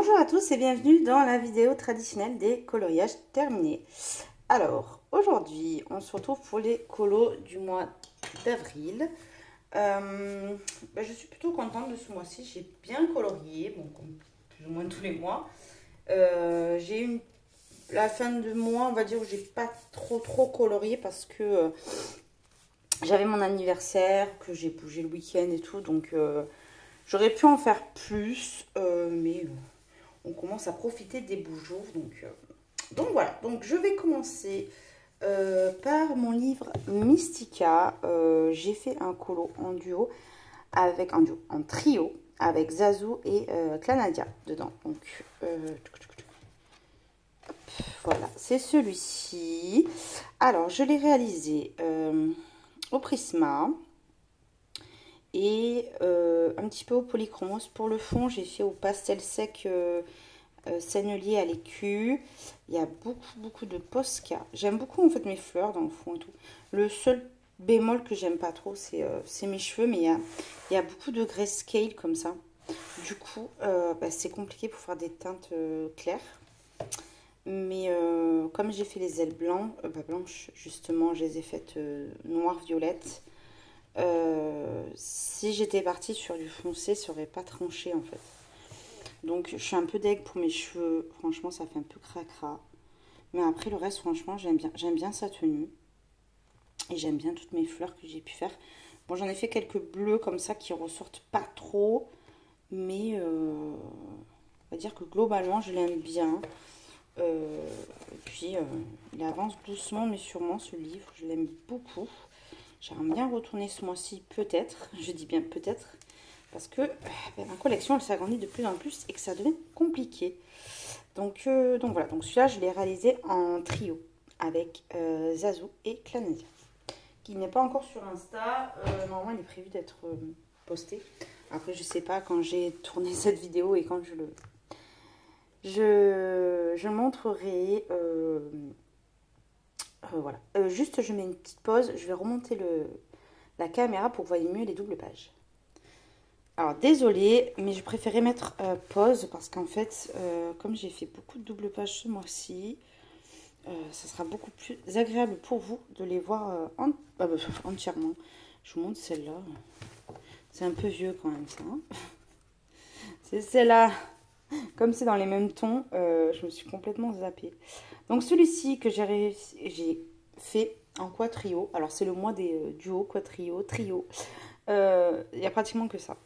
Bonjour à tous et bienvenue dans la vidéo traditionnelle des coloriages terminés. Alors, aujourd'hui, on se retrouve pour les colos du mois d'avril. Je suis plutôt contente de ce mois-ci, j'ai bien colorié, bon, comme plus ou moins tous les mois. J'ai eu la fin de mois, on va dire, où j'ai pas trop colorié parce que j'avais mon anniversaire, que j'ai bougé le week-end et tout, donc j'aurais pu en faire plus, mais on commence à profiter des beaux jours. Donc voilà, donc je vais commencer par mon livre Mystica. J'ai fait un colo en duo, en trio, avec Zazou et Clanadia dedans. Donc voilà, c'est celui-ci. Alors, je l'ai réalisé au Prisma et un petit peu au polychromos. Pour le fond, j'ai fait au pastel sec sennelier à l'écu. Il y a beaucoup de Posca. J'aime beaucoup en fait mes fleurs dans le fond et tout. Le seul bémol que j'aime pas trop, c'est mes cheveux, mais il y a beaucoup de grayscale comme ça. Du coup, c'est compliqué pour faire des teintes claires. Mais comme j'ai fait les ailes blanches, justement, je les ai faites noir-violette. Si j'étais partie sur du foncé, ça aurait pas tranché en fait. Donc je suis un peu deg pour mes cheveux. Franchement, ça fait un peu cracra. Mais après, le reste, franchement, j'aime bien sa tenue. Et j'aime bien toutes mes fleurs que j'ai pu faire. Bon, j'en ai fait quelques bleus comme ça qui ressortent pas trop. Mais on va dire que globalement, je l'aime bien. Et puis, il avance doucement mais sûrement ce livre. Je l'aime beaucoup. J'aimerais bien retourner ce mois-ci peut-être. Je dis bien peut-être. Parce que ma collection, elle s'agrandit de plus en plus et que ça devient compliqué. Donc voilà. Donc celui-là, je l'ai réalisé en trio avec Zazou et Clanadia. Qui n'est pas encore sur Insta. Normalement, il est prévu d'être posté. Après, je sais pas quand j'ai tourné cette vidéo et quand je montrerai. Voilà. Juste, je mets une petite pause. Je vais remonter la caméra pour que vous voyez mieux les doubles pages. Alors, désolée, mais je préférais mettre pause parce qu'en fait, comme j'ai fait beaucoup de doubles pages ce mois-ci, ça sera beaucoup plus agréable pour vous de les voir entièrement. Je vous montre celle-là. C'est un peu vieux quand même, ça. Hein. C'est celle-là. Comme c'est dans les mêmes tons, je me suis complètement zappée. Donc celui-ci que j'ai fait en quatrio. Alors c'est le mois des duos, quatrio, trio. Il n'y a pratiquement que ça.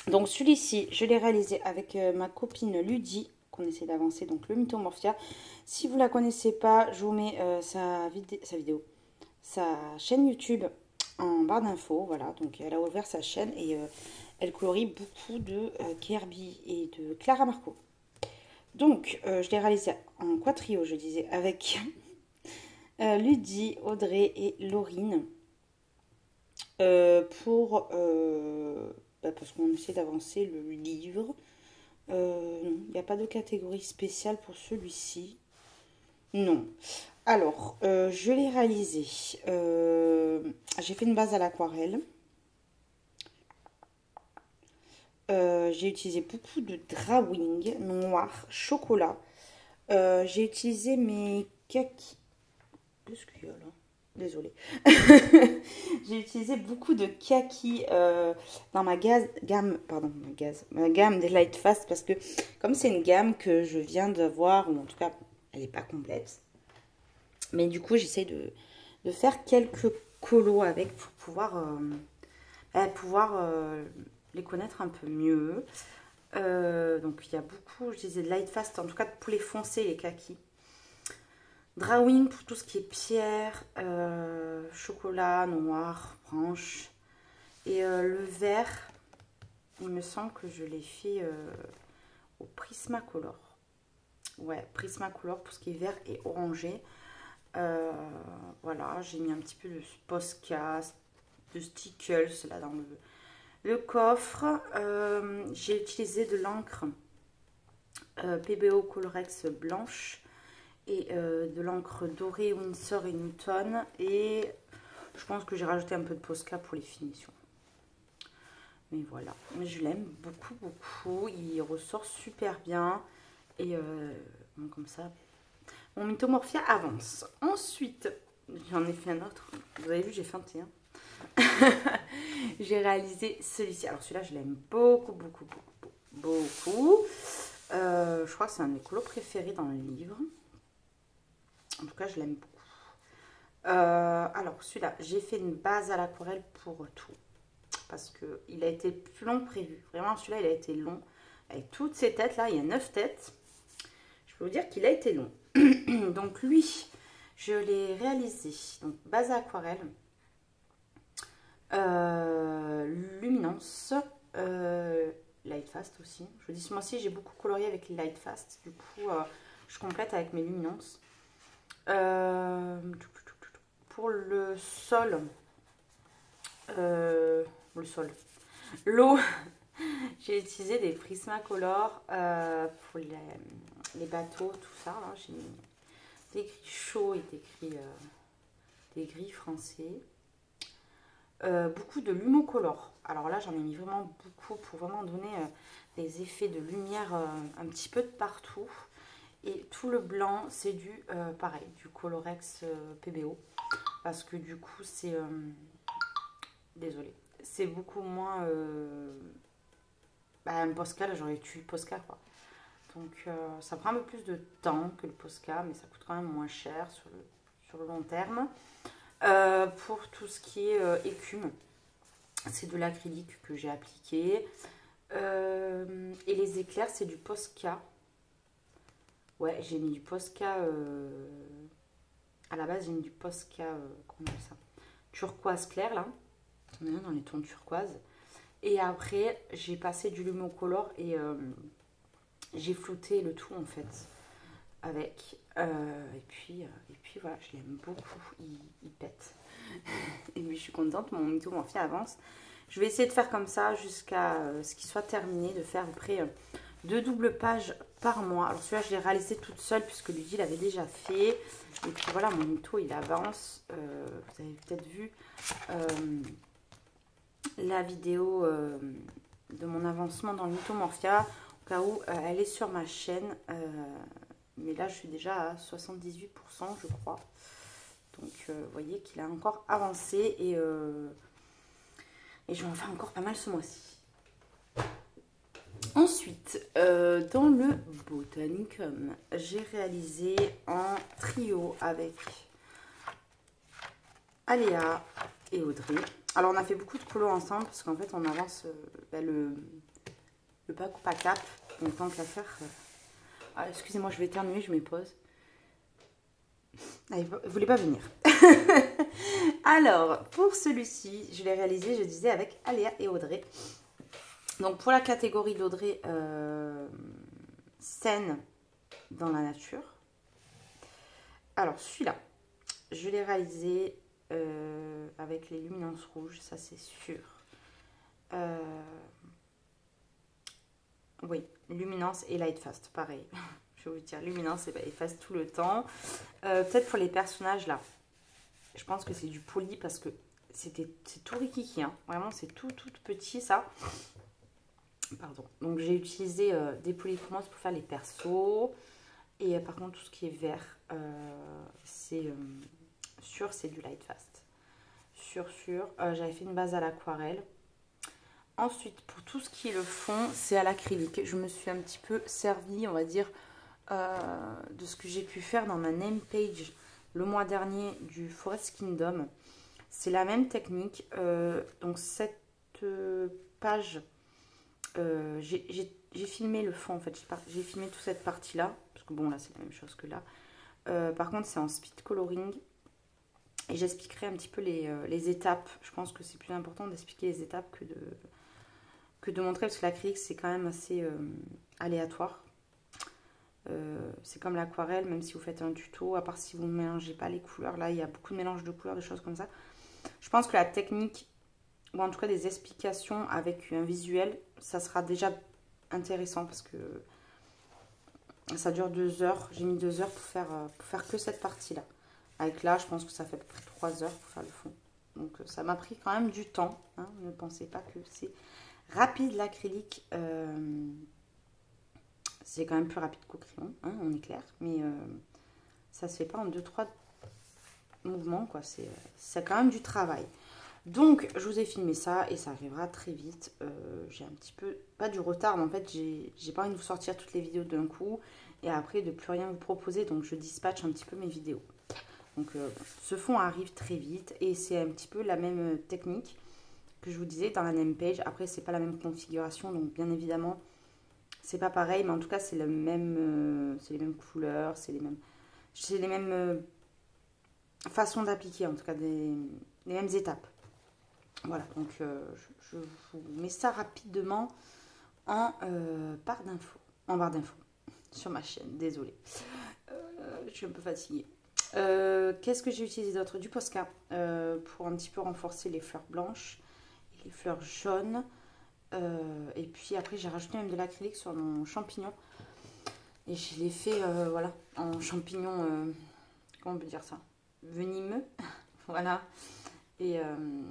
Donc celui-ci, je l'ai réalisé avec ma copine Ludie, qu'on essaie d'avancer, donc le Mythomorphia. Si vous ne la connaissez pas, je vous mets sa chaîne YouTube en barre d'infos. Voilà, donc elle a ouvert sa chaîne et elle colorie beaucoup de Kirby et de Clara Marco. Donc, je l'ai réalisé en quatrio, je disais, avec Ludie, Audrey et Laurine. Parce qu'on essaie d'avancer le livre. Il n'y a pas de catégorie spéciale pour celui-ci. Non. Alors, je l'ai réalisé. J'ai fait une base à l'aquarelle. J'ai utilisé beaucoup de drawing noir, chocolat. J'ai utilisé mes kakis. Qu'est-ce qu'il y a là? Désolée. J'ai utilisé beaucoup de kakis dans ma gamme des Light Fast parce que comme c'est une gamme que je viens d'avoir, ou en tout cas elle n'est pas complète. Mais du coup j'essaie de faire quelques colos avec pour pouvoir les connaître un peu mieux. Donc il y a beaucoup, je disais de Light Fast, en tout cas pour les foncés, les kakis. Drawing pour tout ce qui est pierre, chocolat, noir, branche. Et le vert, il me semble que je l'ai fait au Prismacolor. Ouais, Prismacolor pour ce qui est vert et orangé. Voilà, j'ai mis un petit peu de Posca, de Stickles là dans le coffre. J'ai utilisé de l'encre PBO Colorex blanche et de l'encre dorée Winsor et Newton, et je pense que j'ai rajouté un peu de Posca pour les finitions. Mais voilà, mais je l'aime beaucoup. tout. Il ressort super bien. Et bon, comme ça, mon Mythomorphia avance. Ensuite, j'en ai fait un autre. Vous avez vu, j'ai feinté. Hein. J'ai réalisé celui-ci. Alors celui-là, je l'aime beaucoup, beaucoup, beaucoup, beaucoup. Je crois que c'est un de mes colos préférés dans le livre. En tout cas, je l'aime beaucoup. Alors celui-là, j'ai fait une base à l'aquarelle pour tout. Parce qu'il a été plus long que prévu. Vraiment, celui-là, il a été long. Avec toutes ces têtes-là, il y a 9 têtes. Je peux vous dire qu'il a été long. Donc lui, je l'ai réalisé. Donc base à aquarelle. Luminance. Light Fast aussi. Je vous dis, ce mois-ci, j'ai beaucoup colorié avec les Light Fast. Du coup, je complète avec mes luminances. Pour le sol, l'eau, j'ai utilisé des Prismacolor pour les bateaux, tout ça. J'ai mis des gris chauds et des gris français. Beaucoup de Lumocolor. Alors là, j'en ai mis vraiment beaucoup pour vraiment donner des effets de lumière un petit peu de partout. Et tout le blanc, c'est du, pareil, du Colorex PBO. Parce que du coup, c'est... désolée. C'est beaucoup moins... un Posca, j'aurais utilisé Posca, quoi. Donc, ça prend un peu plus de temps que le Posca, mais ça coûte quand même moins cher sur le long terme. Pour tout ce qui est écume, c'est de l'acrylique que j'ai appliqué. Et les éclairs, c'est du Posca. Ouais, j'ai mis du Posca. À la base, j'ai mis du Posca. Comment on appelle ça? Turquoise clair, là. On est dans les tons turquoise. Et après, j'ai passé du Lumocolor et j'ai flouté le tout, en fait. Avec. Et puis voilà, je l'aime beaucoup. Il pète. Et puis, je suis contente. Mon Mythomorphia avance. Je vais essayer de faire comme ça jusqu'à ce qu'il soit terminé. De faire après 2 doubles pages par mois. Alors celui-là, je l'ai réalisé toute seule puisque lui, il l'avait déjà fait. Et puis voilà, mon mytho, il avance. Vous avez peut-être vu la vidéo de mon avancement dans le Mythomorphia. Au cas où elle est sur ma chaîne. Mais là, je suis déjà à 78%, je crois. Donc, vous voyez qu'il a encore avancé. Et je vais en faire encore pas mal ce mois-ci. Ensuite, dans le Botanicum, j'ai réalisé un trio avec Aléa et Audrey. Alors, on a fait beaucoup de colos ensemble parce qu'en fait, on avance le pack ou pas cap. Donc, tant qu'à faire... Ah, excusez-moi, je vais éternuer, je me pose. Ah, vous voulez pas venir. Alors, pour celui-ci, je l'ai réalisé, je disais, avec Aléa et Audrey. Donc, pour la catégorie d'Audrey, scène dans la nature. Alors, celui-là, je l'ai réalisé avec les luminances rouges, ça c'est sûr. Oui, luminance et light fast, pareil. Je vais vous dire, luminance et light fast tout le temps. Peut-être pour les personnages là, je pense que c'est du poli parce que c'est tout rikiki, hein. Vraiment, c'est tout petit ça. Pardon. Donc j'ai utilisé des polychromos pour faire les persos. Et par contre, tout ce qui est vert, c'est c'est du light fast. Sûr. J'avais fait une base à l'aquarelle. Ensuite, pour tout ce qui est le fond, c'est à l'acrylique. Je me suis un petit peu servi, on va dire, de ce que j'ai pu faire dans ma name page le mois dernier du Forest Kingdom. C'est la même technique. Donc cette page, j'ai filmé le fond en fait. J'ai filmé toute cette partie-là. Parce que bon, là, c'est la même chose que là. Par contre, c'est en speed coloring. Et j'expliquerai un petit peu les étapes. Je pense que c'est plus important d'expliquer les étapes que de montrer. Parce que l'acrylique, c'est quand même assez aléatoire. C'est comme l'aquarelle, même si vous faites un tuto. À part si vous ne mélangez pas les couleurs. Là, il y a beaucoup de mélange de couleurs, des choses comme ça. Je pense que la technique, ou en tout cas des explications avec un visuel, ça sera déjà intéressant. Parce que ça dure 2 heures. J'ai mis 2 heures pour faire que cette partie-là. Avec là, je pense que ça fait à peu près 3 heures pour faire le fond. Donc ça m'a pris quand même du temps. Hein. Ne pensez pas que c'est rapide l'acrylique. c'est quand même plus rapide qu'au crayon, hein, on est clair. Mais ça se fait pas en 2-3 mouvements, quoi. C'est quand même du travail. Donc, je vous ai filmé ça et ça arrivera très vite. J'ai un petit peu, pas du retard, mais en fait, j'ai pas envie de vous sortir toutes les vidéos d'un coup et après de plus rien vous proposer. Donc, je dispatche un petit peu mes vidéos. Donc, ce fond arrive très vite et c'est un petit peu la même technique que je vous disais dans la name page. Après, c'est pas la même configuration, donc bien évidemment, c'est pas pareil, mais en tout cas, c'est le même, c'est les mêmes couleurs, c'est les mêmes façons d'appliquer, en tout cas, les mêmes étapes. Voilà, donc je vous mets ça rapidement en barre d'infos. En barre d'infos sur ma chaîne, désolée. Je suis un peu fatiguée. Qu'est-ce que j'ai utilisé d'autre? Du Posca pour un petit peu renforcer les fleurs blanches et les fleurs jaunes. Et puis après, j'ai rajouté même de l'acrylique sur mon champignon. Et je l'ai fait voilà, en champignon, comment on peut dire ça? Venimeux. Voilà. Et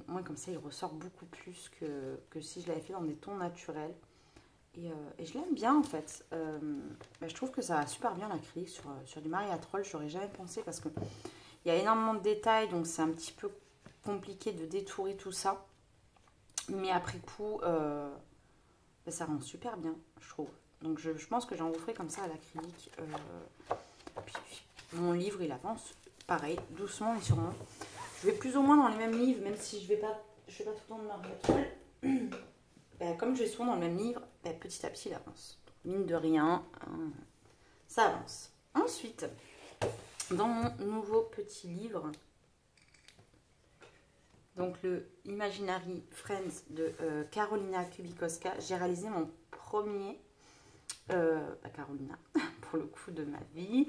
moi, comme ça, il ressort beaucoup plus que si je l'avais fait dans des tons naturels. Et je l'aime bien, en fait. Je trouve que ça va super bien, l'acrylique, sur du Mariatrol. J'aurais jamais pensé parce qu'il y a énormément de détails, donc c'est un petit peu compliqué de détourer tout ça. Mais après coup, ça rend super bien, je trouve. Donc je pense que j'en referai comme ça à l'acrylique. Puis mon livre, il avance, pareil, doucement et sûrement. Je vais plus ou moins dans les mêmes livres, même si je fais pas tout le temps de Mariatrol. Comme je vais souvent dans le même livre, petit à petit, il avance. Donc, mine de rien, ça avance. Ensuite, dans mon nouveau petit livre, donc le Imaginary Friends de Karolina Kubikowska, j'ai réalisé mon premier Carolina, pour le coup, de ma vie.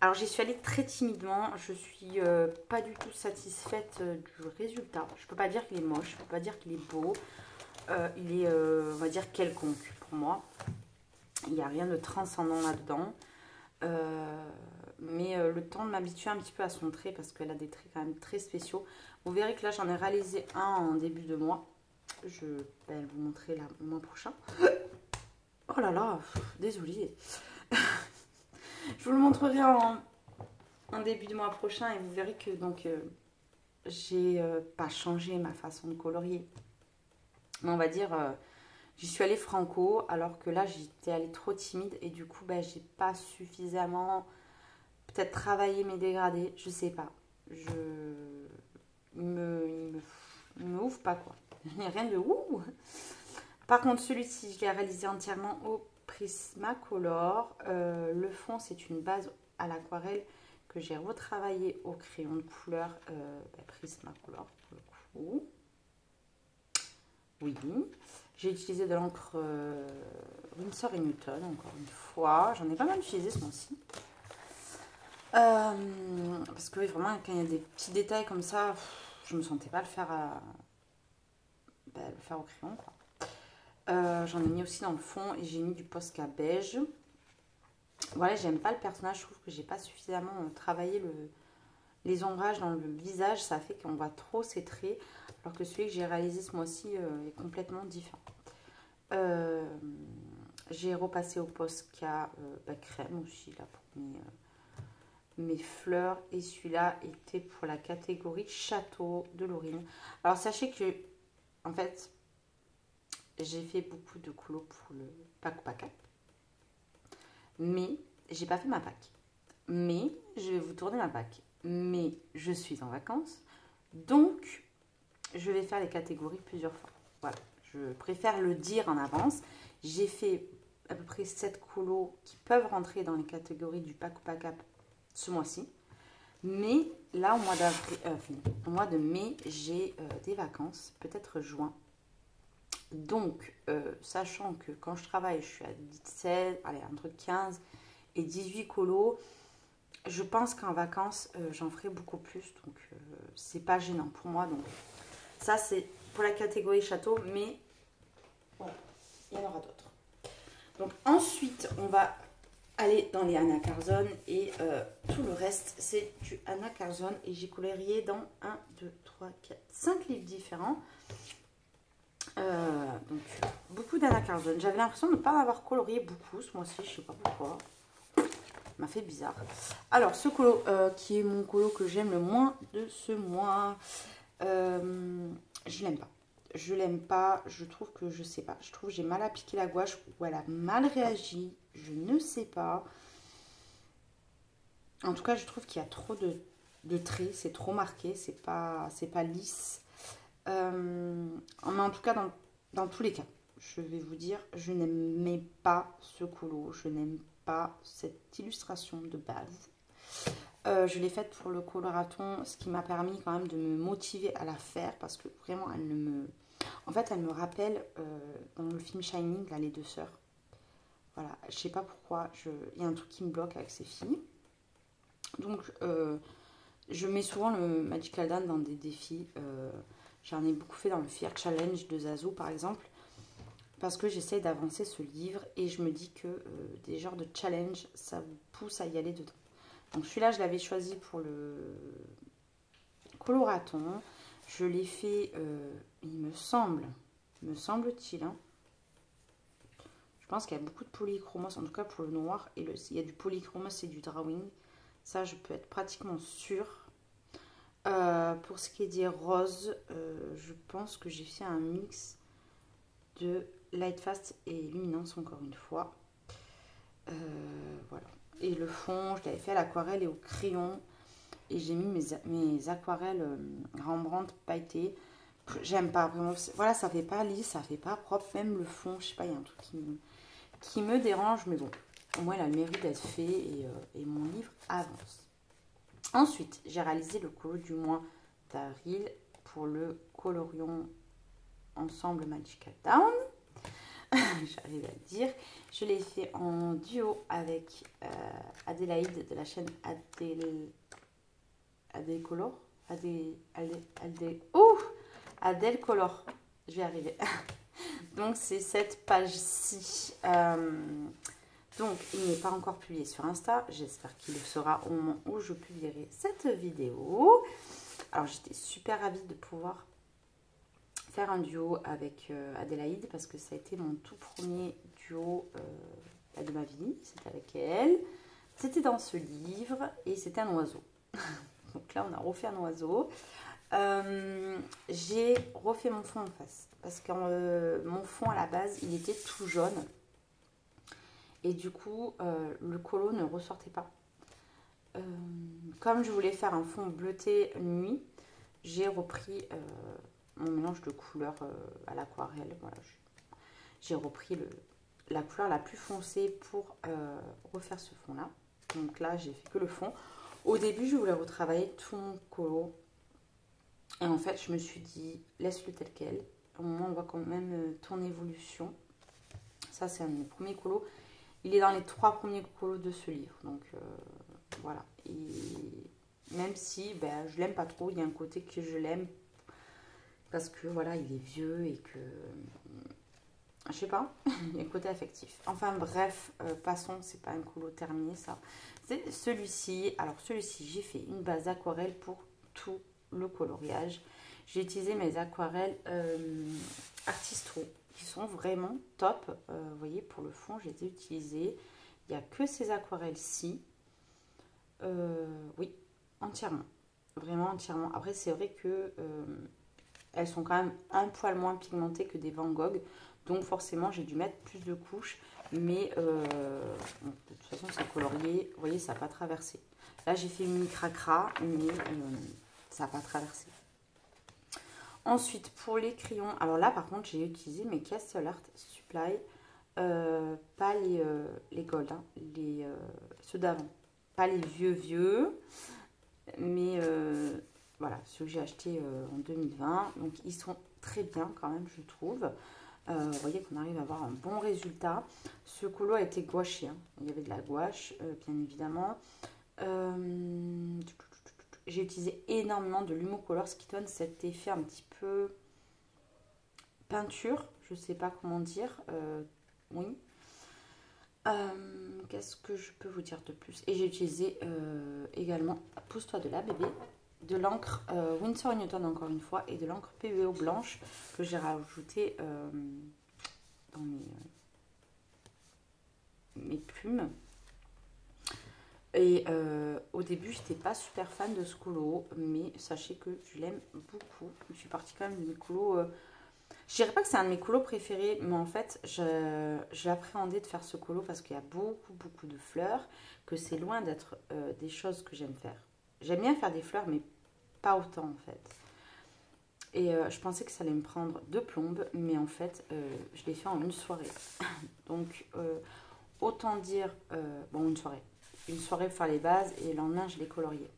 Alors, j'y suis allée très timidement. Je suis pas du tout satisfaite du résultat. Je peux pas dire qu'il est moche, je peux pas dire qu'il est beau. Il est, on va dire, quelconque pour moi. Il n'y a rien de transcendant là-dedans. Mais le temps de m'habituer un petit peu à son trait parce qu'elle a des traits quand même très spéciaux. Vous verrez que là, j'en ai réalisé un en début de mois. Je vais vous montrer là, le mois prochain. Oh là là, désolée. Je vous le montrerai en début de mois prochain et vous verrez que donc j'ai pas changé ma façon de colorier. Mais on va dire, j'y suis allée franco alors que là j'étais allée trop timide et du coup j'ai pas suffisamment peut-être travaillé mes dégradés, je sais pas. Il me ouvre pas quoi. Il n'y a rien de ouh. Par contre, celui-ci, je l'ai réalisé entièrement au Prismacolor. Le fond, c'est une base à l'aquarelle que j'ai retravaillé au crayon de couleur Prismacolor pour le coup. Oui, j'ai utilisé de l'encre Winsor & Newton, encore une fois. J'en ai pas mal utilisé ce mois-ci. Parce que oui, vraiment, quand il y a des petits détails comme ça, je me sentais pas le faire au crayon, quoi. J'en ai mis aussi dans le fond et j'ai mis du Posca beige. Voilà, j'aime pas le personnage, je trouve que j'ai pas suffisamment travaillé les ombrages dans le visage, ça fait qu'on voit trop ses traits, alors que celui que j'ai réalisé ce mois-ci est complètement différent. J'ai repassé au Posca crème aussi là pour mes fleurs et celui-là était pour la catégorie Château de Laurine. Alors sachez que en fait j'ai fait beaucoup de colos pour le Paco Paca. Mais j'ai pas fait ma PAC. Mais je vais vous tourner ma PAC. Mais je suis en vacances. Donc, je vais faire les catégories plusieurs fois. Voilà. Je préfère le dire en avance. J'ai fait à peu près 7 colos qui peuvent rentrer dans les catégories du Paco Paca ce mois-ci. Mais là, au mois de mai, j'ai des vacances, peut-être juin. Donc, sachant que quand je travaille, je suis à 17, allez, entre 15 et 18 colos, je pense qu'en vacances, j'en ferai beaucoup plus. Donc, c'est pas gênant pour moi. Donc, ça, c'est pour la catégorie château, mais bon, il y en aura d'autres. Donc, ensuite, on va aller dans les Anna Carzon et tout le reste, c'est du Anna Carzon. Et j'ai colorié dans 1, 2, 3, 4, 5 livres différents. Donc, beaucoup d'anacardion. J'avais l'impression de ne pas avoir colorié beaucoup ce mois-ci, je sais pas pourquoi. Ça m'a fait bizarre. Alors, ce colo, qui est mon colo que j'aime le moins de ce mois, je l'aime pas. Je l'aime pas, je trouve que, je sais pas, je trouve que j'ai mal appliqué la gouache ou elle a mal réagi, je ne sais pas. En tout cas, je trouve qu'il y a trop de traits, c'est trop marqué, c'est pas lisse. Mais en tout cas, dans tous les cas, je vais vous dire, je n'aimais pas ce colo, je n'aime pas cette illustration de base. Je l'ai faite pour le coloraton, ce qui m'a permis quand même de me motiver à la faire parce que vraiment, elle ne me... En fait, elle me rappelle dans le film Shining, là, les deux sœurs. Voilà, je sais pas pourquoi, il y a un truc qui me bloque avec ces filles. Donc, je mets souvent le Magical Dan dans des défis. J'en ai beaucoup fait dans le Fear Challenge de Zazu, par exemple, parce que j'essaie d'avancer ce livre et je me dis que des genres de challenge, ça vous pousse à y aller dedans. Donc, celui-là, je l'avais choisi pour le coloraton. Je l'ai fait, il me semble-t-il, hein. Je pense qu'il y a beaucoup de polychromos, en tout cas pour le noir, et il y a du polychromos et du drawing. Ça, je peux être pratiquement sûre. Pour ce qui est des roses, je pense que j'ai fait un mix de Light Fast et Luminance, encore une fois. Voilà. Et le fond, je l'avais fait à l'aquarelle et au crayon. Et j'ai mis mes aquarelles Rembrandt pailletées. J'aime pas vraiment. Voilà, ça fait pas lisse, ça fait pas propre. Même le fond, je sais pas, il y a un truc qui me dérange. Mais bon, au moins, il a le mérite d'être fait et mon livre avance. Ensuite, j'ai réalisé le colo du mois d'avril pour le Colorion Ensemble Magical Down. J'arrive à le dire. Je l'ai fait en duo avec Adélaïde de la chaîne Adèle Color. Adèle Color. Je vais y arriver. Donc, c'est cette page-ci. Donc, il n'est pas encore publié sur Insta. J'espère qu'il le sera au moment où je publierai cette vidéo. Alors, j'étais super ravie de pouvoir faire un duo avec Adélaïde parce que ça a été mon tout premier duo de ma vie. C'était avec elle. C'était dans ce livre et c'était un oiseau. Donc là, on a refait un oiseau. J'ai refait mon fond en face parce que mon fond à la base, il était tout jaune. Et du coup, le colo ne ressortait pas. Comme je voulais faire un fond bleuté nuit, j'ai repris mon mélange de couleurs à l'aquarelle. Voilà, j'ai repris la couleur la plus foncée pour refaire ce fond-là. Donc là, j'ai fait que le fond. Au début, je voulais retravailler tout mon colo. Et en fait, je me suis dit, laisse-le tel quel. Au moment, on voit quand même ton évolution. Ça, c'est un de mes premiers colos. Il est dans les 3 premiers colos de ce livre. Donc, voilà. Et même si je l'aime pas trop, il y a un côté que je l'aime. Parce que, voilà, il est vieux et que... je sais pas, il y a un côté affectif. Enfin, bref, passons, c'est pas un colo terminé, ça. C'est celui-ci. Alors, celui-ci, j'ai fait une base aquarelle pour tout le coloriage. J'ai utilisé mes aquarelles Artistro qui sont vraiment top. Vous voyez, pour le fond, j'ai utilisé. Il n'y a que ces aquarelles-ci. Oui, entièrement. Vraiment entièrement. Après, c'est vrai que elles sont quand même un poil moins pigmentées que des Van Gogh. Donc, forcément, j'ai dû mettre plus de couches. Mais bon, de toute façon, c'est colorié. Vous voyez, ça n'a pas traversé. Là, j'ai fait une cracra, mais ça n'a pas traversé. Ensuite, pour les crayons, alors là, par contre, j'ai utilisé mes Castle Art Supply, pas les gold, hein, ceux d'avant. Pas les vieux, mais voilà, ceux que j'ai achetés en 2020. Donc, ils sont très bien quand même, je trouve. Vous voyez qu'on arrive à avoir un bon résultat. Ce colo a été gouaché, hein. Il y avait de la gouache, bien évidemment. J'ai utilisé énormément de Lumocolor, ce qui donne cet effet un petit peu peinture. Je ne sais pas comment dire. Oui. Qu'est-ce que je peux vous dire de plus? Et j'ai utilisé également Pousse-toi de là, bébé. de l'encre Winsor & Newton encore une fois et de l'encre PVO blanche que j'ai rajouté dans mes plumes. Et au début, j'étais pas super fan de ce colo, mais sachez que je l'aime beaucoup. Je suis partie quand même de mes colos. Je dirais pas que c'est un de mes colos préférés, mais en fait, j'ai appréhendé de faire ce colo parce qu'il y a beaucoup de fleurs, que c'est loin d'être des choses que j'aime faire. J'aime bien faire des fleurs, mais pas autant en fait. Et je pensais que ça allait me prendre 2 plombes, mais en fait, je l'ai fait en une soirée. Donc, autant dire, bon, une soirée pour faire les bases et le lendemain, je l'ai colorié.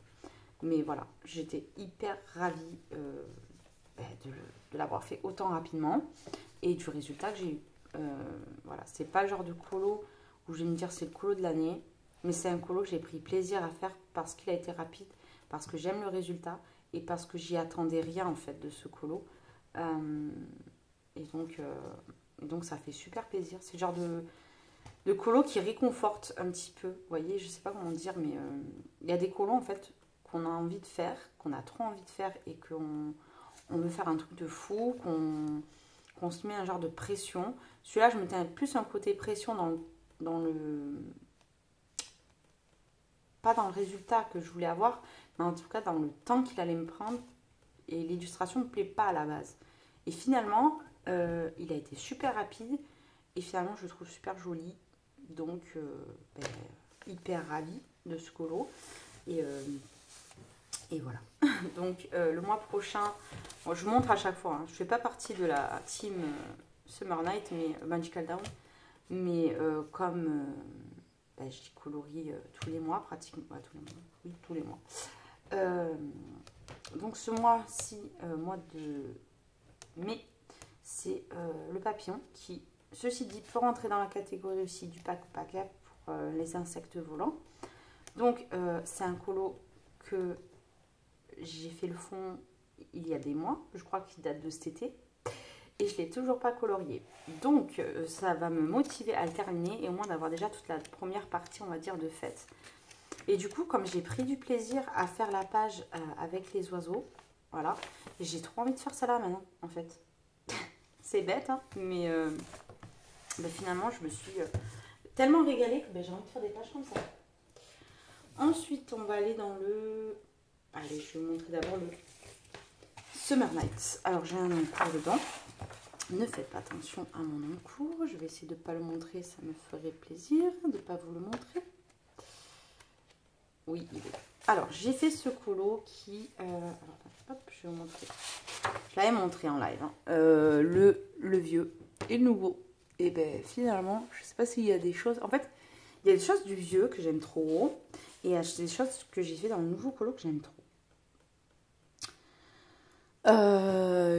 Mais voilà, j'étais hyper ravie de l'avoir fait autant rapidement et du résultat que j'ai eu. Voilà, c'est pas le genre de colo où je vais me dire c'est le colo de l'année, mais c'est un colo que j'ai pris plaisir à faire parce qu'il a été rapide, parce que j'aime le résultat et parce que j'y attendais rien en fait de ce colo. Et donc ça fait super plaisir. C'est le genre de colo qui réconforte un petit peu. Vous voyez, je sais pas comment dire, mais il y a des colos en fait qu'on a envie de faire, qu'on a trop envie de faire et qu'on veut faire un truc de fou, qu'on se met un genre de pression. Celui-là, je mettais plus un côté pression dans le pas dans le résultat que je voulais avoir, mais en tout cas dans le temps qu'il allait me prendre. Et l'illustration ne me plaît pas à la base. Et finalement, il a été super rapide. Et finalement, je le trouve super joli. Donc, hyper ravie de ce colo. Et voilà. Donc, le mois prochain, bon, je montre à chaque fois. Hein, je ne fais pas partie de la team Summer Night, mais Magical Down. Mais comme je colorie tous les mois, pratiquement. Tous les mois. Oui, tous les mois. Donc ce mois-ci, mois de mai, c'est le papillon qui, ceci dit, peut rentrer dans la catégorie aussi du pack paquet pour les insectes volants. Donc c'est un colo que j'ai fait le fond il y a des mois, je crois qu'il date de cet été, et je ne l'ai toujours pas colorié. Donc ça va me motiver à le terminer et au moins d'avoir déjà toute la première partie, on va dire, de fête. Et du coup, comme j'ai pris du plaisir à faire la page avec les oiseaux, voilà, j'ai trop envie de faire ça là maintenant, en fait. C'est bête, hein, mais finalement, je me suis tellement régalée que j'ai envie de faire des pages comme ça. Ensuite, on va aller dans le... Allez, je vais vous montrer d'abord le Summer Nights. Alors, j'ai un encours dedans. Ne faites pas attention à mon encours. Je vais essayer de ne pas le montrer, ça me ferait plaisir de ne pas vous le montrer. Oui, il est là. Alors, j'ai fait ce colo qui... alors, hop, je vais vous montrer. Je l'avais montré en live. Hein. Le vieux et le nouveau. Et ben finalement, je ne sais pas s'il y a des choses... En fait, il y a des choses du vieux que j'aime trop. Et il y a des choses que j'ai fait dans le nouveau colo que j'aime trop.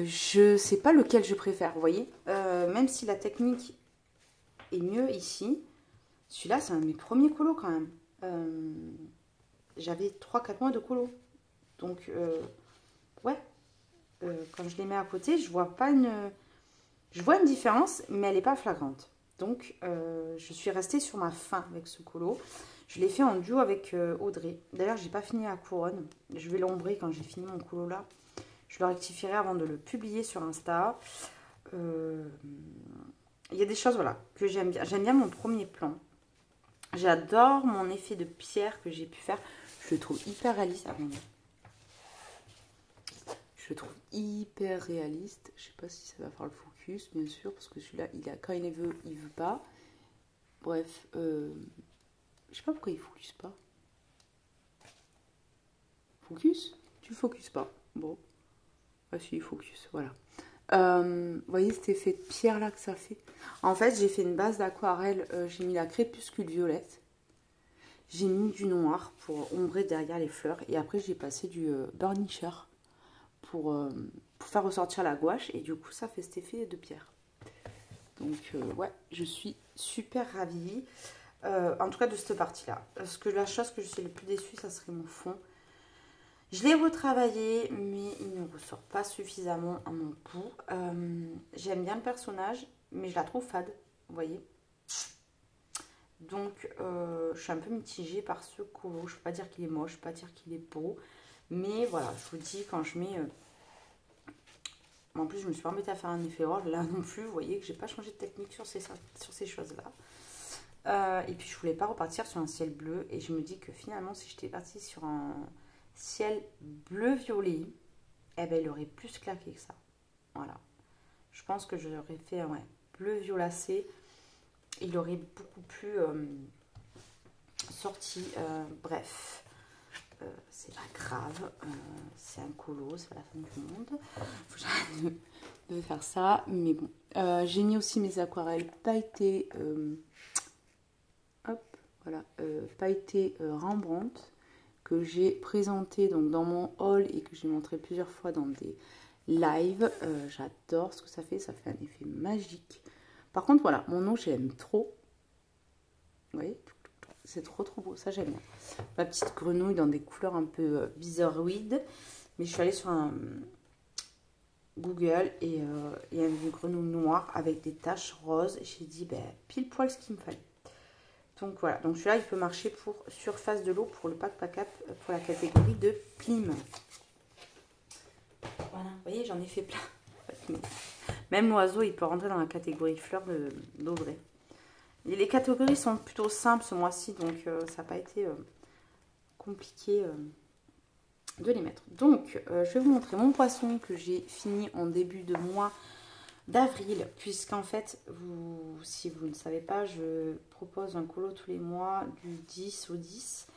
Je sais pas lequel je préfère, vous voyez. Même si la technique est mieux ici, celui-là, c'est un de mes premiers colos quand même. J'avais 3-4 mois de colo. Donc, ouais, quand je les mets à côté, je vois une différence, mais elle n'est pas flagrante. Donc, je suis restée sur ma faim avec ce colo. Je l'ai fait en duo avec Audrey. D'ailleurs, j'ai pas fini la couronne. Je vais l'ombrer quand j'ai fini mon colo là. Je le rectifierai avant de le publier sur Insta. Il y a des choses, voilà, que j'aime bien. J'aime bien mon premier plan. J'adore mon effet de pierre que j'ai pu faire. Je le trouve hyper réaliste. Ah, bon. Je le trouve hyper réaliste. Je sais pas si ça va faire le focus, bien sûr, parce que celui-là, quand il veut pas. Bref, je sais pas pourquoi il focus pas. Focus? Tu focuses pas. Bon. Ah si, il focus, voilà. Vous voyez cet effet de pierre là que ça fait? En fait, j'ai fait une base d'aquarelle. J'ai mis la crépuscule violette. J'ai mis du noir pour ombrer derrière les fleurs. Et après, j'ai passé du burnisher pour faire ressortir la gouache. Et du coup, ça fait cet effet de pierre. Donc, ouais, je suis super ravie. En tout cas, de cette partie-là. Parce que la chose que je suis le plus déçue, ça serait mon fond. Je l'ai retravaillé, mais il ne ressort pas suffisamment à mon goût. J'aime bien le personnage, mais je la trouve fade, vous voyez. Donc, je suis un peu mitigée par ce colo. Je ne peux pas dire qu'il est moche, je ne peux pas dire qu'il est beau. Mais voilà, je vous dis, quand je mets... en plus, je me suis pas embêtée à faire un effet rose. Là non plus, vous voyez que j'ai pas changé de technique sur ces choses-là. Et puis, je voulais pas repartir sur un ciel bleu. Et je me dis que finalement, si j'étais partie sur un ciel bleu-violet, eh ben, il aurait plus claqué que ça. Voilà. Je pense que j'aurais fait ouais, bleu-violacé. Il aurait beaucoup plus sorti. Bref. C'est pas grave, c'est un colo, c'est pas la fin du monde. Faut que j'arrête de faire ça, mais bon. J'ai mis aussi mes aquarelles pailletées, hop, voilà, pailletées Rembrandt que j'ai présenté donc dans mon haul et que j'ai montré plusieurs fois dans des lives. J'adore ce que ça fait un effet magique. Par contre, voilà, mon eau, je l'aime trop. Vous voyez, c'est trop beau, ça j'aime bien. Ma petite grenouille dans des couleurs un peu bizarroïdes. Mais je suis allée sur un Google et il y a une grenouille noire avec des taches roses. J'ai dit, ben, pile poil ce qu'il me fallait. Donc voilà, donc celui-là il peut marcher pour surface de l'eau pour le pack pack up pour la catégorie de Plim. Voilà, vous voyez, j'en ai fait plein. Même l'oiseau, il peut rentrer dans la catégorie fleurs d'Audrey. Les catégories sont plutôt simples ce mois-ci, donc ça n'a pas été compliqué de les mettre. Donc, je vais vous montrer mon poisson que j'ai fini en début de mois d'avril, puisqu'en fait, si vous ne savez pas, je propose un colo tous les mois du 10 au 10.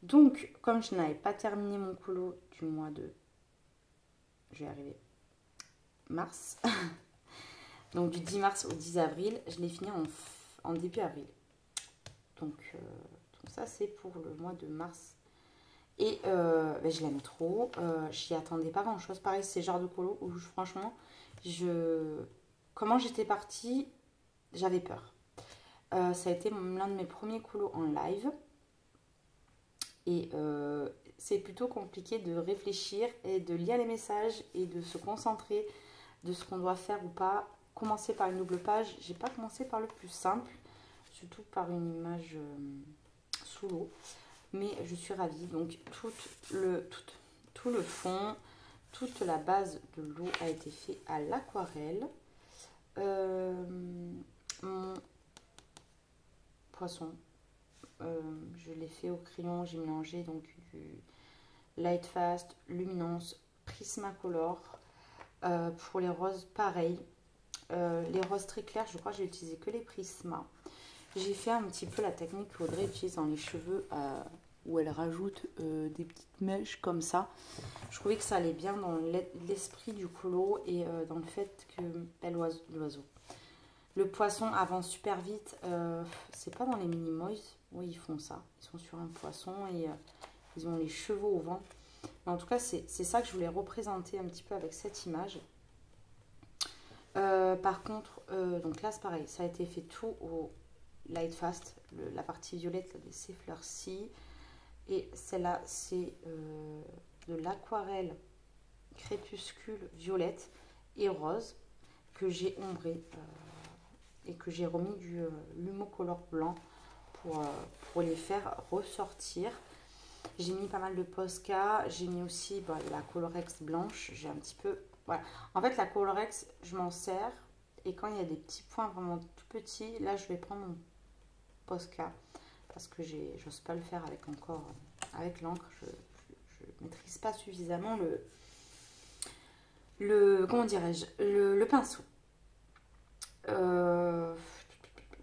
Donc, comme je n'avais pas terminé mon colo du mois de... Je vais arriver. Mars. Donc, du 10 mars au 10 avril, je l'ai fini en début avril. Donc ça, c'est pour le mois de mars. Et ben, je l'aime trop. J'y attendais pas grand-chose. Pareil, c'est le genre de colo où, franchement, comment j'étais partie, j'avais peur. Ça a été l'un de mes premiers colos en live. Et c'est plutôt compliqué de réfléchir et de lire les messages et de se concentrer de ce qu'on doit faire ou pas. Commencer par une double page. J'ai pas commencé par le plus simple, surtout par une image sous l'eau. Mais je suis ravie. Donc tout le fond, toute la base de l'eau a été fait à l'aquarelle. Mon poisson, je l'ai fait au crayon. J'ai mélangé donc du Light Fast, Luminance, Prismacolor. Pour les roses, pareil. Les roses très claires, je crois que j'ai utilisé que les Prisma. J'ai fait un petit peu la technique qu'Audrey utilise dans les cheveux où elle rajoute des petites mèches comme ça. Je trouvais que ça allait bien dans l'esprit du colo et dans le fait que l'oiseau. Le poisson avance super vite. C'est pas dans les Minimoys. Oui, ils font ça. Ils sont sur un poisson et ils ont les chevaux au vent. Mais en tout cas, c'est ça que je voulais représenter un petit peu avec cette image. Par contre, donc là c'est pareil, ça a été fait tout au Light Fast, la partie violette de ces fleurs-ci. Et celle-là, c'est de l'aquarelle crépuscule violette et rose que j'ai ombré et que j'ai remis du Lumocolor blanc pour les faire ressortir. J'ai mis pas mal de Posca, j'ai mis aussi la Colorex blanche, j'ai un petit peu... Voilà. En fait, la Colorex, je m'en sers et quand il y a des petits points vraiment tout petits, là, je vais prendre mon Posca parce que j'ose pas le faire avec l'encre. Je maîtrise pas suffisamment comment dirais-je, le pinceau.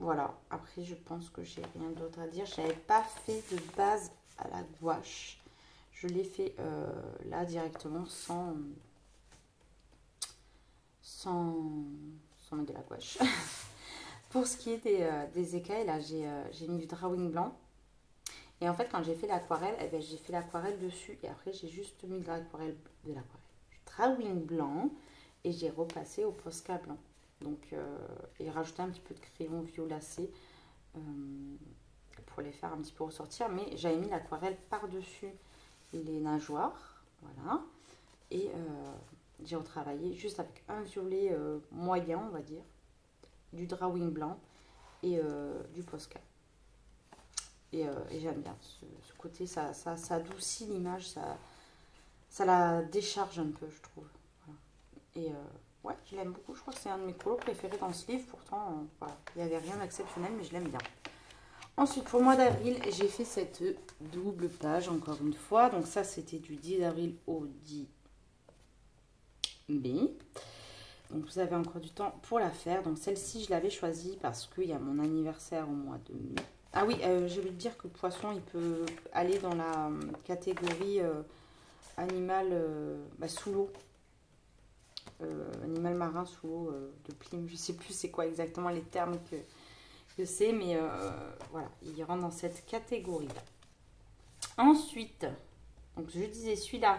Voilà. Après, je pense que j'ai rien d'autre à dire. Je n'avais pas fait de base à la gouache. Je l'ai fait là directement sans mettre de la gouache. Pour ce qui est des écailles, là j'ai mis du drawing blanc. Et en fait, quand j'ai fait l'aquarelle, eh ben, j'ai fait l'aquarelle dessus. Et après, j'ai juste mis de l'aquarelle, du drawing blanc. Et j'ai repassé au Posca blanc. Donc, et rajouté un petit peu de crayon violacé pour les faire un petit peu ressortir. Mais j'avais mis l'aquarelle par-dessus les nageoires. Voilà. Et j'ai retravaillé juste avec un violet moyen, on va dire. Du drawing blanc et du Posca. Et j'aime bien ce côté, ça adoucit l'image, Ça la décharge un peu, je trouve. Voilà. Et ouais, je l'aime beaucoup. Je crois que c'est un de mes colos préférés dans ce livre. Pourtant, voilà, il n'y avait rien d'exceptionnel, mais je l'aime bien. Ensuite, pour le mois d'avril, j'ai fait cette double page, encore une fois. Donc ça, c'était du 10 avril au 10 mai. Donc vous avez encore du temps pour la faire. Donc celle-ci, je l'avais choisie parce qu'il y a mon anniversaire au mois de mai. Ah oui, j'ai oublié de dire que le poisson, il peut aller dans la catégorie animal sous l'eau. Animal marin sous l'eau de Plim. Je ne sais plus c'est quoi exactement les termes que c'est, mais voilà, il rentre dans cette catégorie-là. Ensuite, donc je disais celui-là,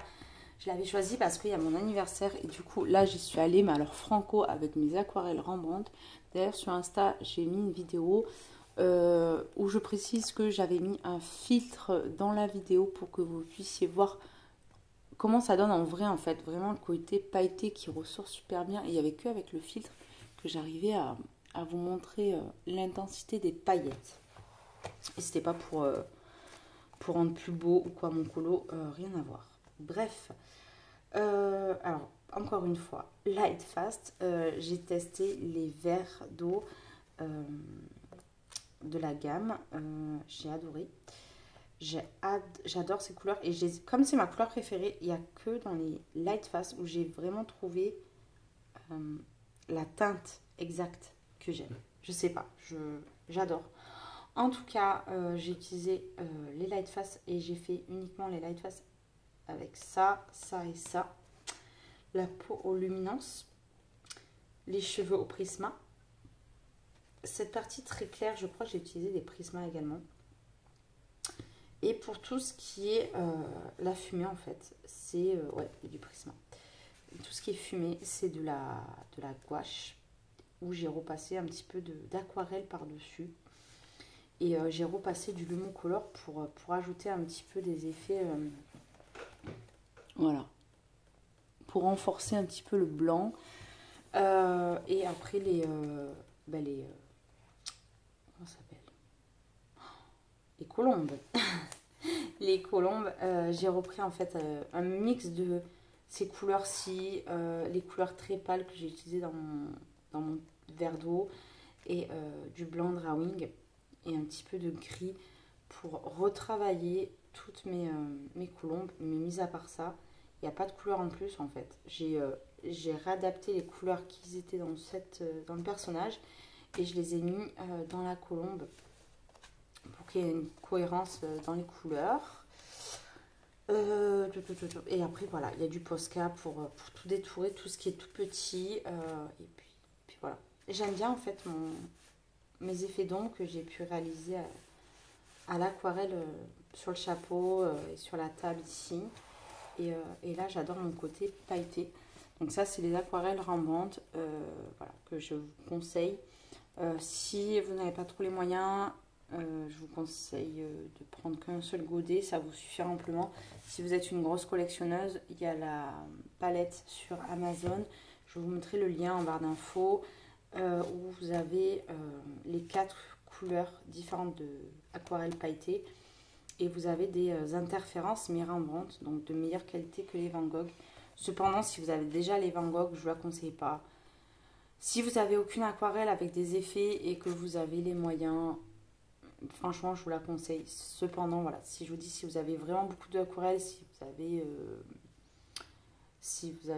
je l'avais choisi parce qu'il y a mon anniversaire et du coup là j'y suis allée, mais alors franco avec mes aquarelles Rembrandt. D'ailleurs sur Insta j'ai mis une vidéo où je précise que j'avais mis un filtre dans la vidéo pour que vous puissiez voir comment ça donne en vrai en fait. Vraiment le côté pailleté qui ressort super bien et il n'y avait que avec le filtre que j'arrivais à vous montrer l'intensité des paillettes. Et c'était pas pour rendre plus beau ou quoi mon colo, rien à voir. Bref, alors encore une fois, Light Fast, j'ai testé les verres d'eau de la gamme, j'ai adoré. J'adore ces couleurs et comme c'est ma couleur préférée, il n'y a que dans les Light Fast où j'ai vraiment trouvé la teinte exacte que j'aime. Je sais pas, j'adore. En tout cas, j'ai utilisé les Light Fast et j'ai fait uniquement les Light Fast avec ça, ça et ça. La peau aux luminances, les cheveux au prisma. Cette partie très claire, je crois que j'ai utilisé des prismas également. Et pour tout ce qui est la fumée, en fait, c'est ouais, du prisma. Tout ce qui est fumé, c'est de la gouache où j'ai repassé un petit peu d'aquarelle par-dessus. Et j'ai repassé du Lumocolor pour ajouter un petit peu des effets. Voilà. Pour renforcer un petit peu le blanc. Et après, comment ça s'appelle? Les colombes. Les colombes, j'ai repris en fait un mix de ces couleurs-ci, les couleurs très pâles que j'ai utilisées dans mon verre d'eau et du blanc drawing et un petit peu de gris pour retravailler toutes mes colombes. Mais mis à part ça, il n'y a pas de couleur en plus en fait. J'ai réadapté les couleurs qui étaient dans le personnage et je les ai mis dans la colombe pour qu'il y ait une cohérence dans les couleurs. Et après voilà, il y a du Posca pour tout détourer, tout ce qui est tout petit. Et puis voilà. J'aime bien en fait mes effets d'ombre que j'ai pu réaliser à l'aquarelle sur le chapeau et sur la table ici. Et là j'adore mon côté pailleté. Donc ça c'est les aquarelles Rembrandt voilà, que je vous conseille. Si vous n'avez pas trop les moyens, je vous conseille de prendre qu'un seul godet, ça vous suffit amplement. Si vous êtes une grosse collectionneuse, il y a la palette sur Amazon. Je vous mettrai le lien en barre d'infos où vous avez les 4 couleurs différentes de aquarelle pailletée. Et vous avez des interférences mais Rembrandt, donc de meilleure qualité que les Van Gogh. Cependant, si vous avez déjà les Van Gogh, je ne vous la conseille pas. Si vous n'avez aucune aquarelle avec des effets et que vous avez les moyens, franchement, je vous la conseille. Cependant, voilà, si je vous dis, si vous avez vraiment beaucoup d'aquarelles, si vous avez,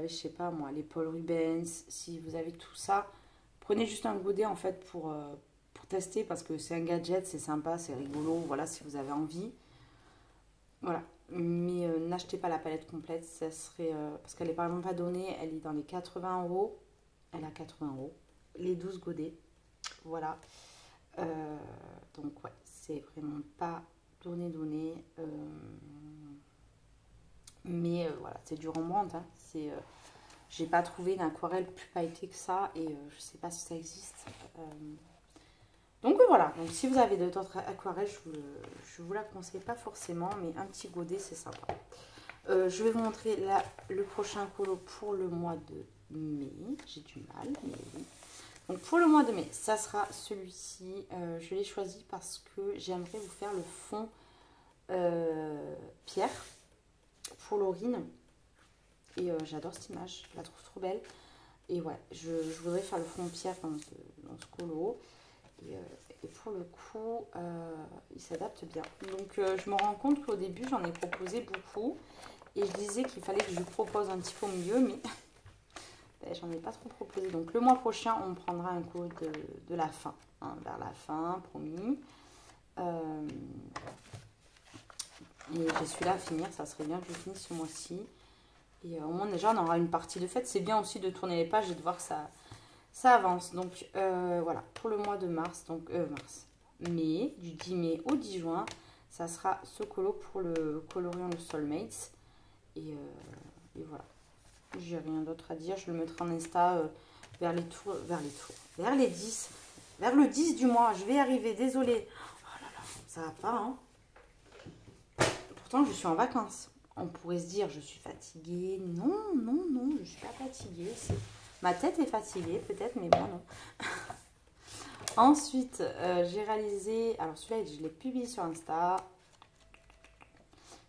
je sais pas moi, les Paul Rubens, si vous avez tout ça, prenez juste un godet en fait pour tester parce que c'est un gadget, c'est sympa, c'est rigolo, voilà, si vous avez envie. Voilà, mais n'achetez pas la palette complète, ça serait, parce qu'elle n'est pas vraiment pas donnée, elle est dans les 80 €. Elle a 80 €. Les 12 godets. Voilà. Donc ouais, c'est vraiment pas donné. Mais voilà, c'est du Rembrandt. Hein. J'ai pas trouvé une aquarelle plus pailletée que ça et je sais pas si ça existe. Donc voilà, donc si vous avez d'autres aquarelles, je vous la conseille pas forcément, mais un petit godet c'est sympa. Je vais vous montrer le prochain colo pour le mois de mai. J'ai du mal, mais oui. Donc pour le mois de mai, ça sera celui-ci. Je l'ai choisi parce que j'aimerais vous faire le fond pierre pour Laurine. Et j'adore cette image, je la trouve trop belle. Et ouais, je voudrais faire le fond de pierre dans ce colo. Et pour le coup, il s'adapte bien. Donc je me rends compte qu'au début, j'en ai proposé beaucoup. Et je disais qu'il fallait que je propose un petit peu au milieu, mais ben, j'en ai pas trop proposé. Donc le mois prochain, on prendra un colo de la fin. Hein, vers la fin, promis. Et j'ai celui-là à finir, ça serait bien que je finisse ce mois-ci. Et au moins déjà, on aura une partie de fête. C'est bien aussi de tourner les pages et de voir que ça avance. Donc voilà, pour le mois de mars, donc mai, du 10 mai au 10 juin, ça sera ce colo pour le coloriant le Soulmates. Et voilà. J'ai rien d'autre à dire. Je le mettrai en Insta vers les 10. Vers le 10 du mois. Je vais y arriver, désolée. Oh là là, ça va pas, hein. Pourtant, je suis en vacances. On pourrait se dire, je suis fatiguée. Non, non, non, je suis pas fatiguée. Ma tête est fatiguée, peut-être, mais moi, non. Ensuite, j'ai réalisé... Alors, celui-là, je l'ai publié sur Insta.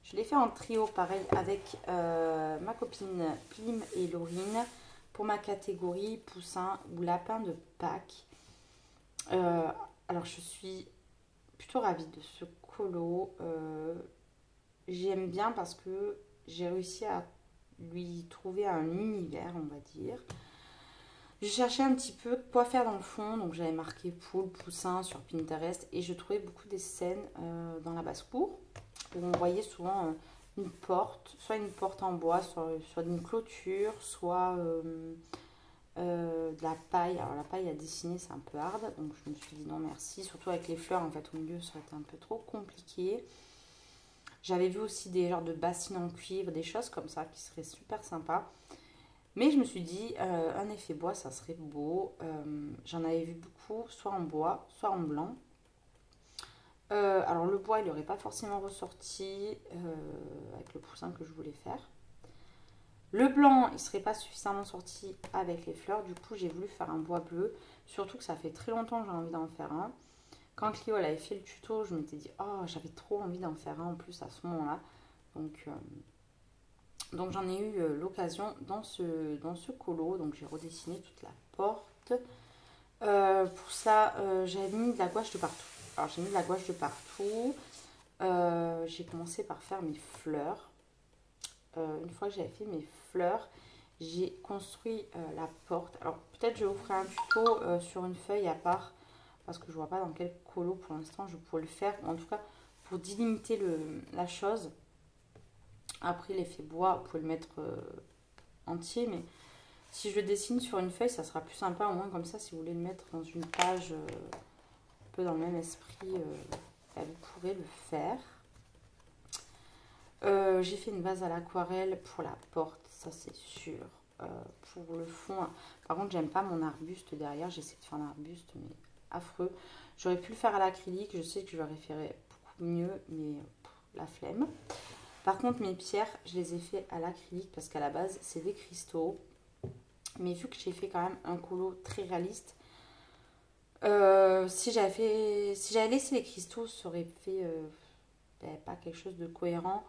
Je l'ai fait en trio, pareil, avec ma copine Pim et Laurine pour ma catégorie poussin ou lapin de Pâques. Alors, je suis plutôt ravie de ce colo. J'aime bien parce que j'ai réussi à lui trouver un univers, on va dire. Je cherchais un petit peu quoi faire dans le fond, donc j'avais marqué poule, poussin sur Pinterest et je trouvais beaucoup des scènes dans la basse-cour où on voyait souvent une porte, soit une porte en bois, soit une clôture, soit de la paille. Alors la paille à dessiner c'est un peu hard, donc je me suis dit non merci, surtout avec les fleurs en fait au milieu ça aurait été un peu trop compliqué. J'avais vu aussi des genres de bassines en cuivre, des choses comme ça qui seraient super sympas. Mais je me suis dit, un effet bois, ça serait beau. J'en avais vu beaucoup, soit en bois, soit en blanc. Alors le bois, il n'aurait pas forcément ressorti avec le poussin que je voulais faire. Le blanc, il ne serait pas suffisamment sorti avec les fleurs. Du coup, j'ai voulu faire un bois bleu. Surtout que ça fait très longtemps que j'ai envie d'en faire un. Quand Clio elle avait fait le tuto, je m'étais dit, oh, j'avais trop envie d'en faire un en plus à ce moment-là. Donc j'en ai eu l'occasion dans ce colo. Donc j'ai redessiné toute la porte. Pour ça, j'avais mis de la gouache de partout. Alors j'ai mis de la gouache de partout. J'ai commencé par faire mes fleurs. Une fois que j'avais fait mes fleurs, j'ai construit la porte. Alors peut-être je vous ferai un tuto sur une feuille à part. Parce que je vois pas dans quel colo pour l'instant je pourrais le faire. En tout cas, pour délimiter la chose. Après, l'effet bois, vous pouvez le mettre entier. Mais si je le dessine sur une feuille, ça sera plus sympa. Au moins, comme ça, si vous voulez le mettre dans une page un peu dans le même esprit, vous pourrez le faire. J'ai fait une base à l'aquarelle pour la porte, ça c'est sûr. Pour le fond, par contre, j'aime pas mon arbuste derrière. J'essaie de faire un arbuste, mais affreux. J'aurais pu le faire à l'acrylique. Je sais que je l'aurais fait beaucoup mieux, mais la flemme. Par contre, mes pierres, je les ai fait à l'acrylique parce qu'à la base, c'est des cristaux. Mais vu que j'ai fait quand même un colo très réaliste, si j'avais laissé les cristaux, ça aurait fait pas quelque chose de cohérent.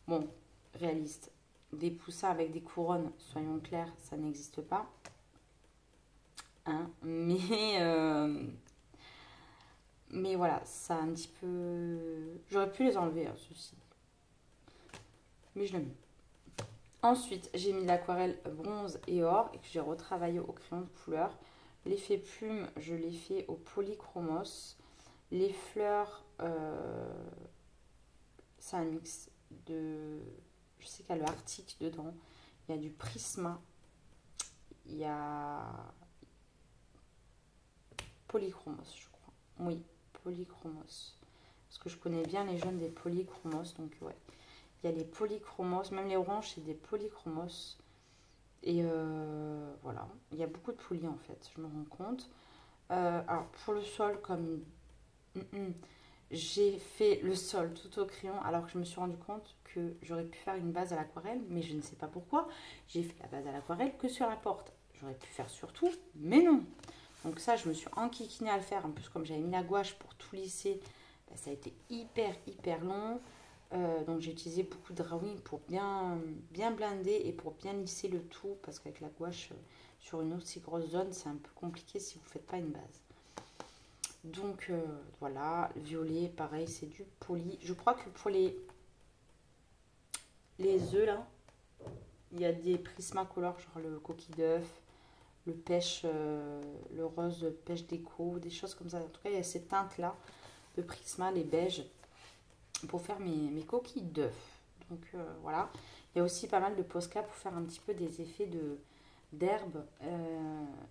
Bon, réaliste. Des poussins avec des couronnes, soyons clairs, ça n'existe pas. Hein, mais voilà, ça a un petit peu... J'aurais pu les enlever, hein, ceci. Mais je l'ai mis. Ensuite, j'ai mis de l'aquarelle bronze et or et que j'ai retravaillé au crayon de couleur. L'effet plume, je l'ai fait au polychromos. Les fleurs, c'est un mix de... Je sais qu'il y a le Arctique dedans. Il y a du Prisma. Il y a polychromos, je crois. Oui, polychromos. Parce que je connais bien les jaunes des polychromos. Donc ouais. Il y a les polychromos. Même les oranges, c'est des polychromos. Et voilà. Il y a beaucoup de poly en fait. Je me rends compte. Alors pour le sol, comme... j'ai fait le sol tout au crayon alors que je me suis rendu compte que j'aurais pu faire une base à l'aquarelle, mais je ne sais pas pourquoi. J'ai fait la base à l'aquarelle que sur la porte. J'aurais pu faire sur tout, mais non. Donc ça, je me suis enquiquinée à le faire. En plus, comme j'avais mis la gouache pour tout lisser, ça a été hyper long. Donc j'ai utilisé beaucoup de drawing pour bien blinder et pour bien lisser le tout. Parce qu'avec la gouache, sur une aussi grosse zone, c'est un peu compliqué si vous ne faites pas une base. Donc voilà, violet, pareil, c'est du poli. Je crois que pour les œufs là, il y a des Prismacolor, genre le coquille d'œuf, le pêche, le rose pêche déco, des choses comme ça. En tout cas, il y a ces teintes là de Prisma, les beiges, pour faire mes coquilles d'œuf. Donc voilà, il y a aussi pas mal de Posca pour faire un petit peu des effets d'herbe.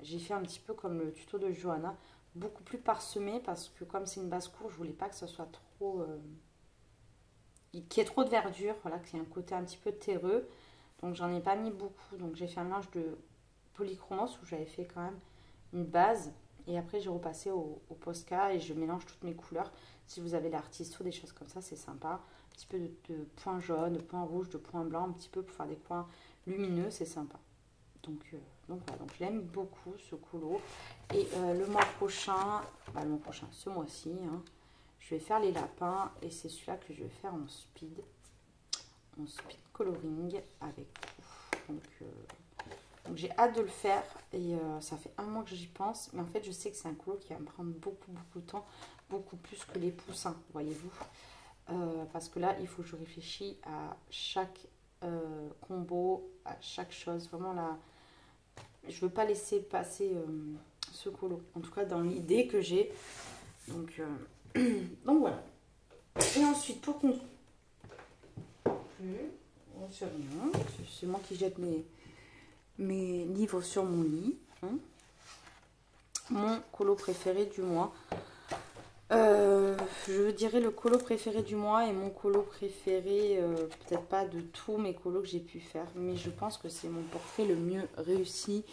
J'ai fait un petit peu comme le tuto de Johanna, beaucoup plus parsemé parce que comme c'est une base courte, je voulais pas que ça soit trop qu'il y ait trop de verdure, voilà, qu'il y ait un côté un petit peu terreux. Donc j'en ai pas mis beaucoup. Donc j'ai fait un mélange de polychromos où j'avais fait quand même une base. Et après j'ai repassé au Posca et je mélange toutes mes couleurs. Si vous avez l'artisto, des choses comme ça, c'est sympa. Un petit peu de points jaunes, de points rouges, de points blancs, un petit peu pour faire des points lumineux, c'est sympa. Donc voilà, donc je l'aime beaucoup ce colo. Et le mois prochain, ce mois-ci, hein, je vais faire les lapins et c'est celui-là que je vais faire en speed coloring avec vous. Donc j'ai hâte de le faire et ça fait un mois que j'y pense, mais en fait je sais que c'est un colo qui va me prendre beaucoup de temps, beaucoup plus que les poussins, voyez-vous. Parce que là il faut que je réfléchisse à chaque combo, à chaque chose, vraiment là. Je veux pas laisser passer ce colo, en tout cas dans l'idée que j'ai. Donc voilà. Et ensuite pour conclure, c'est moi qui jette mes livres sur mon lit. Hein. Mon colo préféré du mois. Je dirais le colo préféré du mois et mon colo préféré, peut-être pas de tous mes colos que j'ai pu faire, mais je pense que c'est mon portrait le mieux réussi.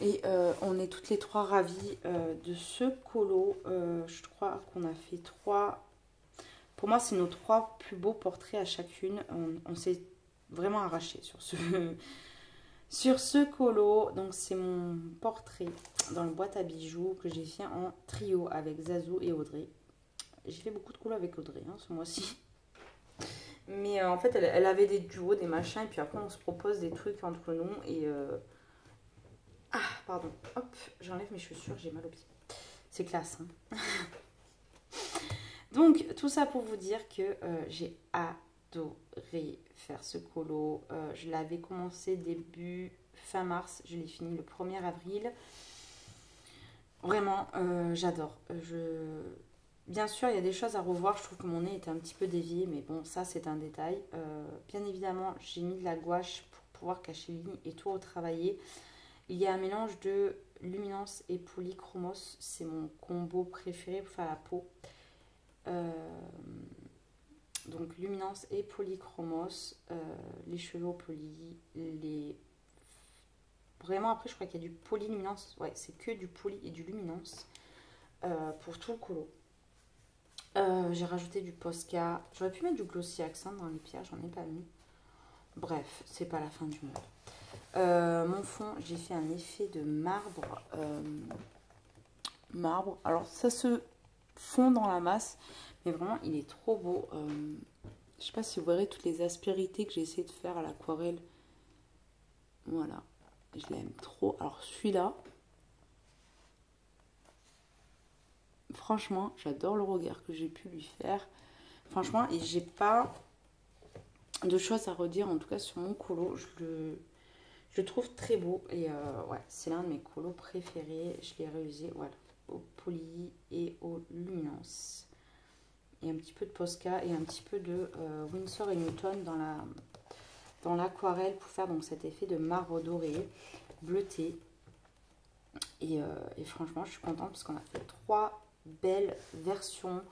Et on est toutes les trois ravies de ce colo. Je crois qu'on a fait 3. Pour moi, c'est nos 3 plus beaux portraits à chacune. On s'est vraiment arraché sur ce colo. Donc, c'est mon portrait dans le boîte à bijoux que j'ai fait en trio avec Zazou et Audrey. J'ai fait beaucoup de colos avec Audrey hein, ce mois-ci. Mais en fait, elle avait des duos, des machins. Et puis après, on se propose des trucs entre nous. Et ah, pardon. Hop, j'enlève mes chaussures, j'ai mal aux pieds. C'est classe. Hein. Donc, tout ça pour vous dire que j'ai adoré faire ce colo. Je l'avais commencé début fin mars. Je l'ai fini le 1er avril. Vraiment, j'adore. Bien sûr, il y a des choses à revoir. Je trouve que mon nez était un petit peu dévié. Mais bon, ça, c'est un détail. Bien évidemment, j'ai mis de la gouache pour pouvoir cacher les lignes et tout retravailler. Il y a un mélange de luminance et polychromos. C'est mon combo préféré pour faire la peau. Donc luminance et polychromos. Les cheveux au poly. Vraiment, après, je crois qu'il y a du polyluminance. Ouais, c'est que du poly et du luminance pour tout le colo. J'ai rajouté du Posca. J'aurais pu mettre du Glossy Accent dans les pierres, j'en ai pas mis. Bref, c'est pas la fin du monde. Mon fond, j'ai fait un effet de marbre. Alors, ça se fond dans la masse, mais vraiment, il est trop beau. Je sais pas si vous verrez toutes les aspérités que j'ai essayé de faire à l'aquarelle. Voilà, je l'aime trop. Alors, celui-là, franchement, j'adore le regard que j'ai pu lui faire. Franchement, et j'ai pas de choses à redire, en tout cas sur mon colo. Je le trouve très beau. Et ouais, c'est l'un de mes colos préférés. Je l'ai réussi, voilà, au poly et au luminance. Et un petit peu de Posca et un petit peu de Winsor & Newton dans l'aquarelle pour faire donc cet effet de marbre doré, bleuté. Et franchement, je suis contente parce qu'on a fait 3 belles versions.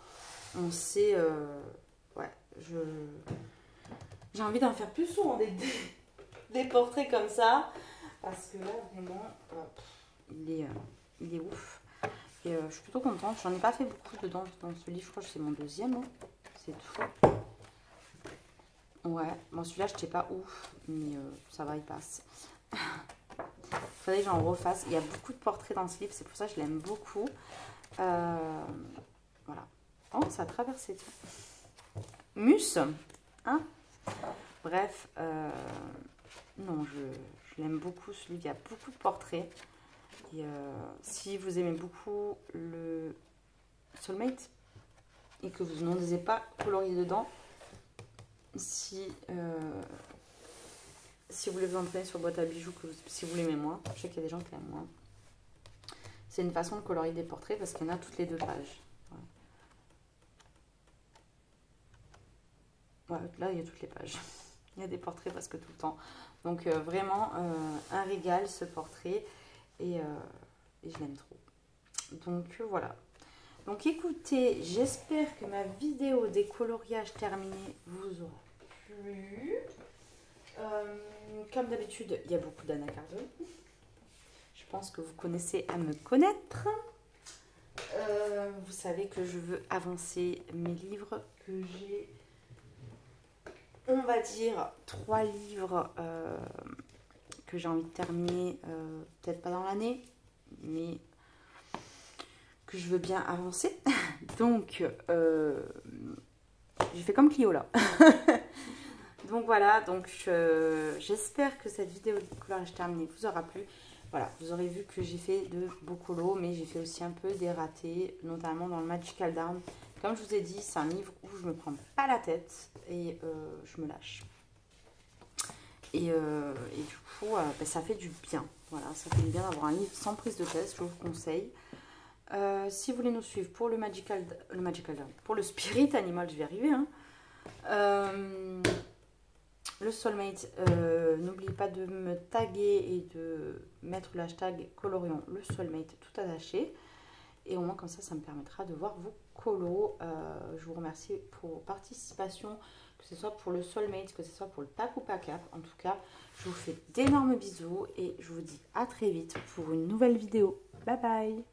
On sait, ouais, j'ai envie d'en faire plus souvent des portraits comme ça parce que là vraiment il est ouf et je suis plutôt contente. J'en ai pas fait beaucoup dedans dans ce livre, je crois que c'est mon 2e, hein. C'est tout. Ouais, bon celui-là je sais pas ouf, mais ça va, il passe. Faudrait que j'en refasse. Il y a beaucoup de portraits dans ce livre, c'est pour ça que je l'aime beaucoup. Voilà. Oh, ça a traversé tout. Mus. Hein? Bref, non, je l'aime beaucoup ce livre. Il y a beaucoup de portraits. Et si vous aimez beaucoup le Soulmate et que vous n'osez pas colorier dedans, si vous voulez vous entraîner sur boîte à bijoux, si vous l'aimez moins, je sais qu'il y a des gens qui l'aiment moins, c'est une façon de colorier des portraits parce qu'il y en a toutes les 2 pages. Voilà. Ouais, là il y a toutes les pages. Il y a des portraits parce que tout le temps. Donc vraiment un régal ce portrait et je l'aime trop. Donc voilà. Donc écoutez, j'espère que ma vidéo des coloriages terminés vous aura plu. Comme d'habitude, il y a beaucoup d'anacardos. Je pense que vous connaissez à me connaître. Vous savez que je veux avancer mes livres, que j'ai, on va dire, 3 livres que j'ai envie de terminer, peut-être pas dans l'année, mais que je veux bien avancer. Donc, j'ai fait comme Clio là. Donc voilà, donc j'espère que cette vidéo de coloriage terminé vous aura plu. Voilà, vous aurez vu que j'ai fait de beaux colos, mais j'ai fait aussi un peu des ratés, notamment dans le Magical Down. Comme je vous ai dit, c'est un livre où je ne me prends pas la tête et je me lâche. Et du coup, ça fait du bien. Voilà, ça fait du bien d'avoir un livre sans prise de tête, je vous conseille. Si vous voulez nous suivre pour le Magical Down, pour le Spirit Animal, je vais arriver. Hein. Le Soulmate, n'oubliez pas de me taguer et de mettre le hashtag colorion le Soulmate tout attaché. Et au moins comme ça, ça me permettra de voir vos colos. Je vous remercie pour vos participations, que ce soit pour le Soulmate, que ce soit pour le Pack ou Pack Up. En tout cas, je vous fais d'énormes bisous et je vous dis à très vite pour une nouvelle vidéo. Bye bye!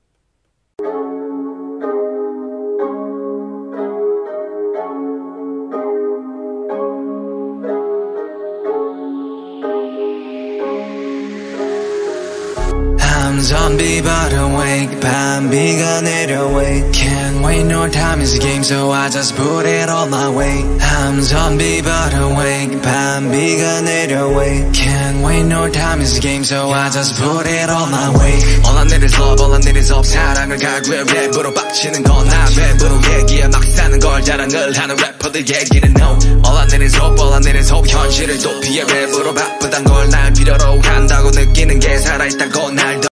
Zombie but awake, 밤비가 내려와. Can't wait, no time is a game, so I just put it all my way. I'm zombie but awake, 밤비가 내려와. Can't wait, no time is a game, so I just put it all my way. All I need is love, all I need is hope. 사랑을 갈구해 랩으로 빡치는 건 나 랩으로 얘기해. 막 사는 걸 자랑을 하는 래퍼들 얘기는 no. All I need is hope, all I need is hope. 현실을 도피해 랩으로 바쁘단 걸 날 필요로 한다고 느끼는 게 살아있다고.